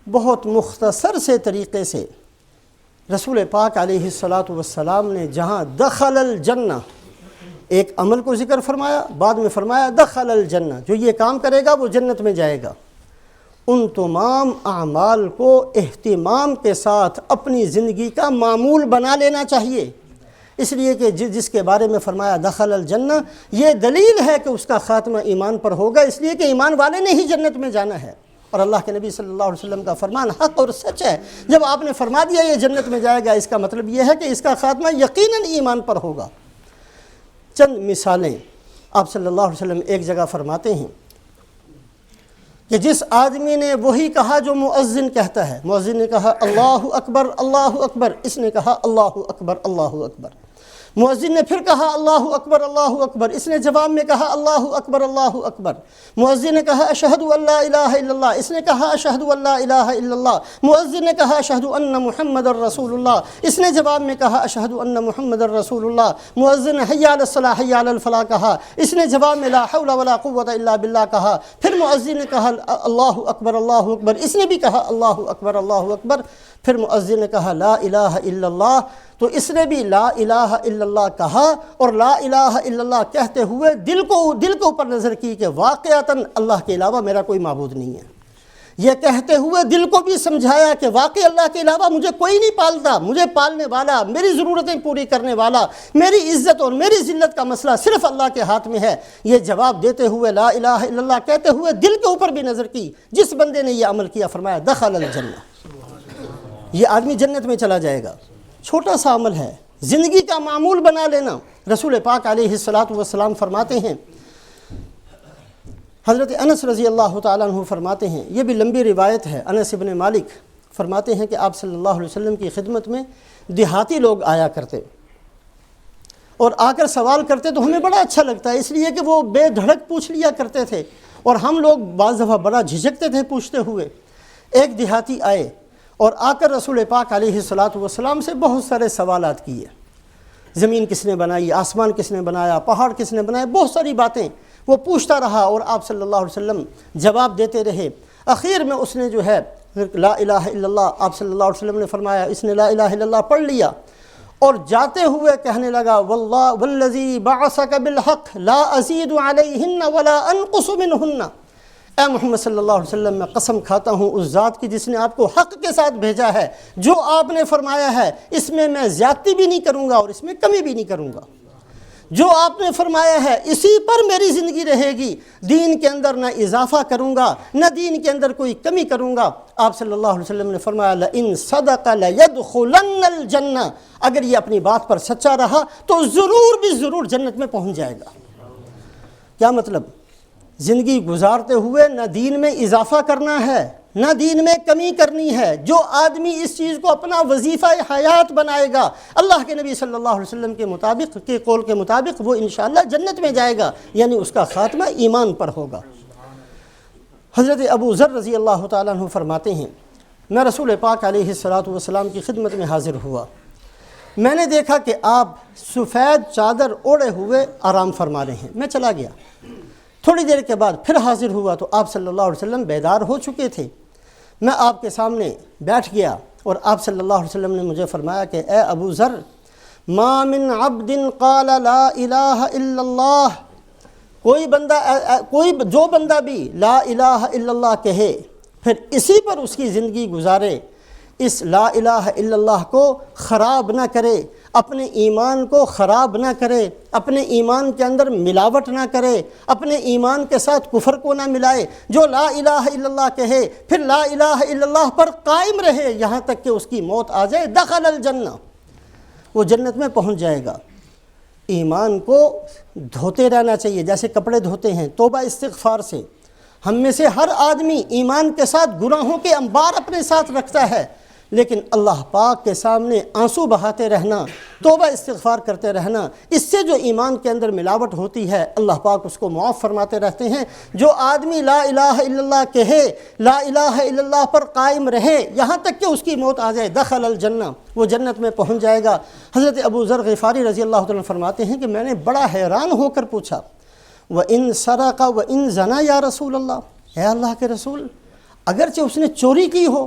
بہت مختصر سے طریقے سے رسول پاک علیہ الصلاۃ والسلام نے جہاں دخل الجنہ ایک عمل کو ذکر فرمایا، بعد میں فرمایا دخل الجنہ، جو یہ کام کرے گا وہ جنت میں جائے گا، ان تمام اعمال کو اہتمام کے ساتھ اپنی زندگی کا معمول بنا لینا چاہیے، اس لیے کہ جس کے بارے میں فرمایا دخل الجنہ، یہ دلیل ہے کہ اس کا خاتمہ ایمان پر ہوگا، اس لیے کہ ایمان والے نے ہی جنت میں جانا ہے، اور اللہ کے نبی صلی اللہ علیہ وسلم کا فرمان حق اور سچ ہے۔ جب آپ نے فرما دیا یہ جنت میں جائے گا، اس کا مطلب یہ ہے کہ اس کا خاتمہ یقیناً ایمان پر ہوگا۔ چند مثالیں آپ صلی اللہ علیہ وسلم ایک جگہ فرماتے ہیں کہ جس آدمی نے وہی کہا جو مؤذن کہتا ہے، مؤذن نے کہا اللہ اکبر اللہ اکبر، اس نے کہا اللہ اکبر اللہ اکبر، مؤذن نے پھر کہا اللہ اکبر اللہ اکبر، اس نے جواب میں کہا اللہ اکبر اللہ اکبر، مؤذن نے کہا اشہد ان لا الہ الا اللہ، اس نے کہا اشہد ان لا الہ الا اللہ، مؤذن نے کہا اشہد ان محمد الرسول اللہ، اس نے جواب میں کہا اشہد ان محمد الرسول اللہ، مؤذن نے حی علی الصلاۃ حی علی الفلاح کہا، اس نے جواب میں لا حول ولا قوۃ الا باللہ کہا، پھر مؤذن نے کہا اللہ اکبر، اس نے بھی کہا اللہ اکبر، پھر مؤذن نے کہا لا الہ الا اللہ، تو اس نے بھی لا الہ الا اللہ کہا، اور لا الہ الا اللہ کہتے ہوئے دل کے اوپر نظر کی کہ واقعتاً اللہ کے علاوہ میرا کوئی معبود نہیں ہے، یہ کہتے ہوئے دل کو بھی سمجھایا کہ واقعی اللہ کے علاوہ مجھے کوئی نہیں پالتا، مجھے پالنے والا، میری ضرورتیں پوری کرنے والا، میری عزت اور میری ذلت کا مسئلہ صرف اللہ کے ہاتھ میں ہے، یہ جواب دیتے ہوئے لا الہ الا اللہ کہتے ہوئے دل کے اوپر بھی نظر کی، جس بندے نے یہ عمل کیا فرمایا دخل الجنہ، یہ آدمی جنت میں چلا جائے گا۔ چھوٹا سا عمل ہے، زندگی کا معمول بنا لینا۔ رسول پاک علیہ الصلاۃ والسلام فرماتے ہیں، حضرت انس رضی اللہ تعالیٰ عنہ فرماتے ہیں، یہ بھی لمبی روایت ہے، انس ابن مالک فرماتے ہیں کہ آپ صلی اللہ علیہ وسلم کی خدمت میں دیہاتی لوگ آیا کرتے اور آ کر سوال کرتے تو ہمیں بڑا اچھا لگتا ہے، اس لیے کہ وہ بے دھڑک پوچھ لیا کرتے تھے اور ہم لوگ بعض دفعہ بڑا جھجکتے تھے پوچھتے ہوئے۔ ایک دیہاتی آئے اور آ کر رسول پاک علیہ الصلاۃ والسلام سے بہت سارے سوالات کیے، زمین کس نے بنائی، آسمان کس نے بنایا، پہاڑ کس نے بنائے، بہت ساری باتیں وہ پوچھتا رہا اور آپ صلی اللہ علیہ وسلم جواب دیتے رہے۔ اخیر میں اس نے جو ہے لا الہ الا اللہ، آپ صلی اللہ علیہ وسلم نے فرمایا اس نے لا الہ الا اللہ پڑھ لیا اور جاتے ہوئے کہنے لگا واللہ والذی بعثک بالحق لا ازید علیہن ولا انقص منہن، اے محمد صلی اللہ علیہ وسلم میں قسم کھاتا ہوں اس ذات کی جس نے آپ کو حق کے ساتھ بھیجا ہے، جو آپ نے فرمایا ہے اس میں میں زیادتی بھی نہیں کروں گا اور اس میں کمی بھی نہیں کروں گا، جو آپ نے فرمایا ہے اسی پر میری زندگی رہے گی، دین کے اندر نہ اضافہ کروں گا نہ دین کے اندر کوئی کمی کروں گا۔ آپ صلی اللہ علیہ وسلم نے فرمایا لئن صدق لیدخلن الجنہ، اگر یہ اپنی بات پر سچا رہا تو ضرور بھی ضرور جنت میں پہنچ جائے گا۔ کیا مطلب؟ زندگی گزارتے ہوئے نہ دین میں اضافہ کرنا ہے نہ دین میں کمی کرنی ہے۔ جو آدمی اس چیز کو اپنا وظیفہ حیات بنائے گا، اللہ کے نبی صلی اللہ علیہ وسلم کے مطابق کے قول کے مطابق وہ انشاءاللہ جنت میں جائے گا، یعنی اس کا خاتمہ ایمان پر ہوگا۔ حضرت ابو ذر رضی اللہ تعالیٰ عنہ فرماتے ہیں، میں رسول پاک علیہ الصلاۃ والسلام کی خدمت میں حاضر ہوا، میں نے دیکھا کہ آپ سفید چادر اوڑھے ہوئے آرام فرما رہے ہیں، میں چلا گیا۔ تھوڑی دیر کے بعد پھر حاضر ہوا تو آپ صلی اللہ علیہ وسلم بیدار ہو چکے تھے، میں آپ کے سامنے بیٹھ گیا اور آپ صلی اللہ علیہ وسلم نے مجھے فرمایا کہ اے ابو ذر، ما من عبد قال لا الہ الا اللہ، جو بندہ بھی لا الہ الا اللہ کہے پھر اسی پر اس کی زندگی گزارے، اس لا الہ الا اللہ کو خراب نہ کرے، اپنے ایمان کو خراب نہ کرے، اپنے ایمان کے اندر ملاوٹ نہ کرے، اپنے ایمان کے ساتھ کفر کو نہ ملائے، جو لا الہ الا اللہ کہے پھر لا الہ الا اللہ پر قائم رہے یہاں تک کہ اس کی موت آ جائے، دخل الجنہ، وہ جنت میں پہنچ جائے گا۔ ایمان کو دھوتے رہنا چاہیے جیسے کپڑے دھوتے ہیں، توبہ استغفار سے۔ ہم میں سے ہر آدمی ایمان کے ساتھ گناہوں کے انبار اپنے ساتھ رکھتا ہے، لیکن اللہ پاک کے سامنے آنسو بہاتے رہنا، توبہ استغفار کرتے رہنا، اس سے جو ایمان کے اندر ملاوٹ ہوتی ہے اللہ پاک اس کو معاف فرماتے رہتے ہیں۔ جو آدمی لا الہ الا اللہ کہے، لا الہ الا اللہ پر قائم رہے یہاں تک کہ اس کی موت آ جائے، دخل الجنہ، وہ جنت میں پہنچ جائے گا۔ حضرت ابو ذر غفاری رضی اللہ عنہ فرماتے ہیں کہ میں نے بڑا حیران ہو کر پوچھا وَإِن سَرَقَ وَإِن زَنَا یا رسول اللہ، اے اللہ کے رسول، اگرچہ اس نے چوری کی ہو،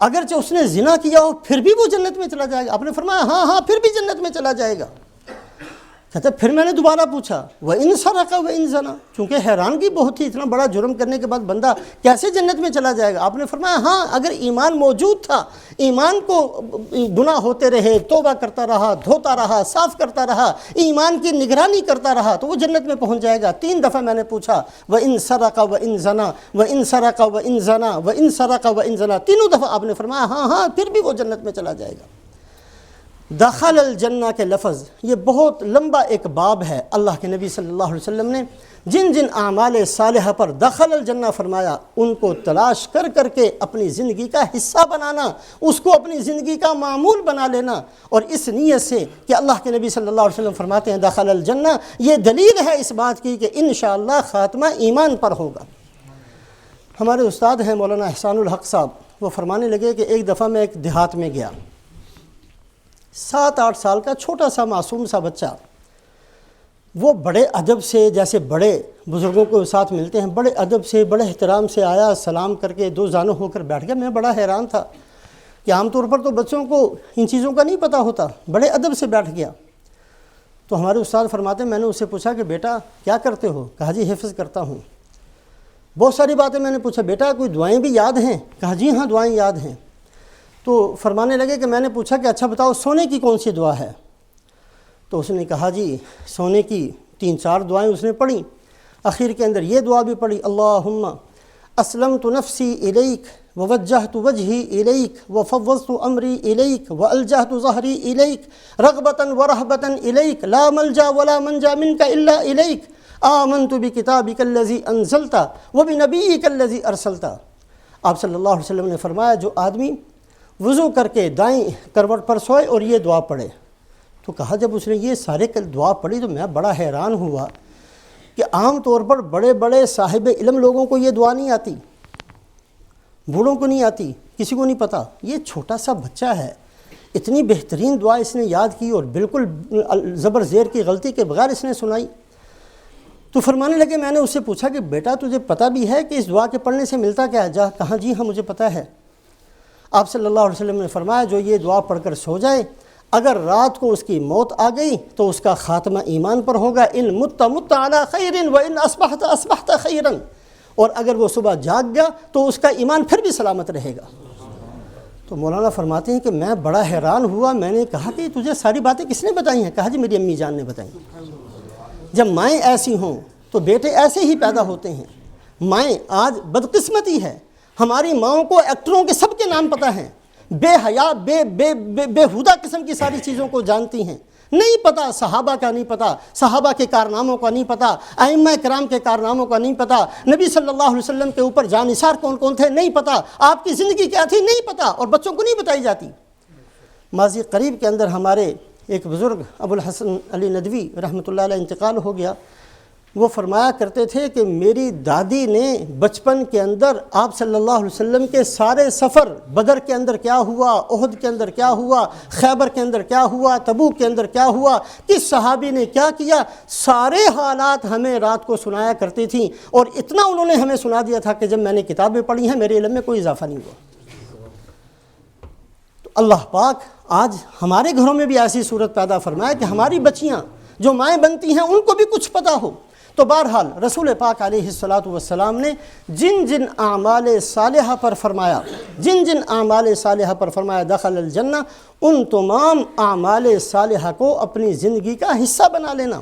اگرچہ اس نے زنا کیا ہو، پھر بھی وہ جنت میں چلا جائے گا؟ آپ نے فرمایا ہاں پھر بھی جنت میں چلا جائے گا۔ کہتے پھر میں نے دوبارہ پوچھا وَإِن سَرَقَ وَإِن زَنَا، چونکہ حیرانگی بہت تھی، اتنا بڑا جرم کرنے کے بعد بندہ کیسے جنت میں چلا جائے گا؟ آپ نے فرمایا ہاں، اگر ایمان موجود تھا، ایمان کو گناہ ہوتے رہے، توبہ کرتا رہا، دھوتا رہا، صاف کرتا رہا، ایمان کی نگرانی کرتا رہا تو وہ جنت میں پہنچ جائے گا۔ 3 دفعہ میں نے پوچھا وَإِن سَرَقَ وَإِن زَنَا وَإِن سَرَقَ وَإِن زَنَا وَإِن سَرَقَ وَإِن زَنَا، تینوں دفعہ آپ نے فرمایا ہاں پھر بھی وہ جنت میں چلا جائے گا۔ دخل الجنہ کے لفظ یہ بہت لمبا ایک باب ہے۔ اللہ کے نبی صلی اللہ علیہ وسلم نے جن جن اعمال صالحہ پر دخل الجنہ فرمایا، ان کو تلاش کر کے اپنی زندگی کا حصہ بنانا، اس کو اپنی زندگی کا معمول بنا لینا، اور اس نیت سے کہ اللہ کے نبی صلی اللہ علیہ وسلم فرماتے ہیں دخل الجنہ، یہ دلیل ہے اس بات کی کہ انشاءاللہ خاتمہ ایمان پر ہوگا۔ ہمارے استاد ہیں مولانا احسان الحق صاحب، وہ فرمانے لگے کہ ایک دفعہ میں ایک دیہات میں گیا، 7-8 سال کا چھوٹا سا معصوم سا بچہ، وہ بڑے ادب سے، جیسے بڑے بزرگوں کو ساتھ ملتے ہیں، بڑے ادب سے، بڑے احترام سے آیا، سلام کر کے 2 زانوں ہو کر بیٹھ گیا۔ میں بڑا حیران تھا کہ عام طور پر تو بچوں کو ان چیزوں کا نہیں پتہ ہوتا، بڑے ادب سے بیٹھ گیا۔ تو ہمارے استاد فرماتے ہیں میں نے اسے پوچھا کہ بیٹا کیا کرتے ہو؟ کہا جی حفظ کرتا ہوں۔ بہت ساری باتیں میں نے پوچھا بیٹا کوئی دعائیں بھی یاد ہیں؟ کہا جی ہاں دعائیں یاد ہیں۔ تو فرمانے لگے کہ میں نے پوچھا کہ اچھا بتاؤ سونے کی کون سی دعا ہے؟ تو اس نے کہا جی سونے کی 3-4 دعائیں اس نے پڑھی، اخیر کے اندر یہ دعا بھی پڑھی اللہم اسلمت نفسی الیک ووجہت وجہی الیک وفوضت امری الیک والجہت ظہری الیک رغبتا ورہبتا الیک لا ملجا ولا منجا منک الا الیک آمنت بکتابک الذی انزلت وبنبیک الذی ارسلت۔ آپ صلی اللہ علیہ وسلم نے فرمایا جو آدمی وضو کر کے دائیں کروٹ پر سوئے اور یہ دعا پڑھے، تو کہا جب اس نے یہ سارے دعا پڑھی تو میں بڑا حیران ہوا کہ عام طور پر بڑے بڑے صاحب علم لوگوں کو یہ دعا نہیں آتی، بوڑھوں کو نہیں آتی، کسی کو نہیں پتہ۔ یہ چھوٹا سا بچہ ہے، اتنی بہترین دعا اس نے یاد کی اور بالکل زبر زیر کی غلطی کے بغیر اس نے سنائی۔ تو فرمانے لگے میں نے اس سے پوچھا کہ بیٹا تجھے پتہ بھی ہے کہ اس دعا کے پڑھنے سے ملتا کیا ہے؟ کہا جی ہاں مجھے پتہ ہے۔ آپ صلی اللہ علیہ وسلم نے فرمایا جو یہ دعا پڑھ کر سو جائے، اگر رات کو اس کی موت آ گئی تو اس کا خاتمہ ایمان پر ہوگا، ان مت مت علی خیر وان اصبحت اصبحت خیرا، اور اگر وہ صبح جاگ گیا تو اس کا ایمان پھر بھی سلامت رہے گا۔ تو مولانا فرماتے ہیں کہ میں بڑا حیران ہوا، میں نے کہا کہ تجھے ساری باتیں کس نے بتائی ہیں؟ کہا جی میری امی جان نے بتائیں۔ جب مائیں ایسی ہوں تو بیٹے ایسے ہی پیدا ہوتے ہیں۔ مائیں آج بدقسمتی ہے، ہماری ماؤں کو ایکٹروں کے سب کے نام پتہ ہیں، بے حیا بےہودہ قسم کی ساری چیزوں کو جانتی ہیں، نہیں پتہ صحابہ کا نہیں پتہ، صحابہ کے کارناموں کا نہیں پتہ، ائمہ کرام کے کارناموں کا نہیں پتہ، نبی صلی اللہ علیہ وسلم کے اوپر جانثار کون کون تھے نہیں پتہ، آپ کی زندگی کیا تھی نہیں پتہ، اور بچوں کو نہیں بتائی جاتی۔ ماضی قریب کے اندر ہمارے ایک بزرگ ابو الحسن علی ندوی رحمۃ اللہ علیہ انتقال ہو گیا۔ وہ فرمایا کرتے تھے کہ میری دادی نے بچپن کے اندر آپ صلی اللہ علیہ وسلم کے سارے سفر، بدر کے اندر کیا ہوا، احد کے اندر کیا ہوا، خیبر کے اندر کیا ہوا، تبوک کے اندر کیا ہوا، کس صحابی نے کیا کیا، سارے حالات ہمیں رات کو سنایا کرتی تھیں، اور اتنا انہوں نے ہمیں سنا دیا تھا کہ جب میں نے کتابیں پڑھی ہیں میرے علم میں کوئی اضافہ نہیں ہوا۔ تو اللہ پاک آج ہمارے گھروں میں بھی ایسی صورت پیدا فرمائے کہ ہماری بچیاں جو مائیں بنتی ہیں ان کو بھی کچھ پتہ ہو۔ تو بہرحال رسول پاک علیہ الصلاۃ والسلام نے جن جن اعمال صالحہ پر فرمایا، جن جن اعمال صالحہ پر فرمایا دخل الجنہ، ان تمام اعمال صالحہ کو اپنی زندگی کا حصہ بنا لینا۔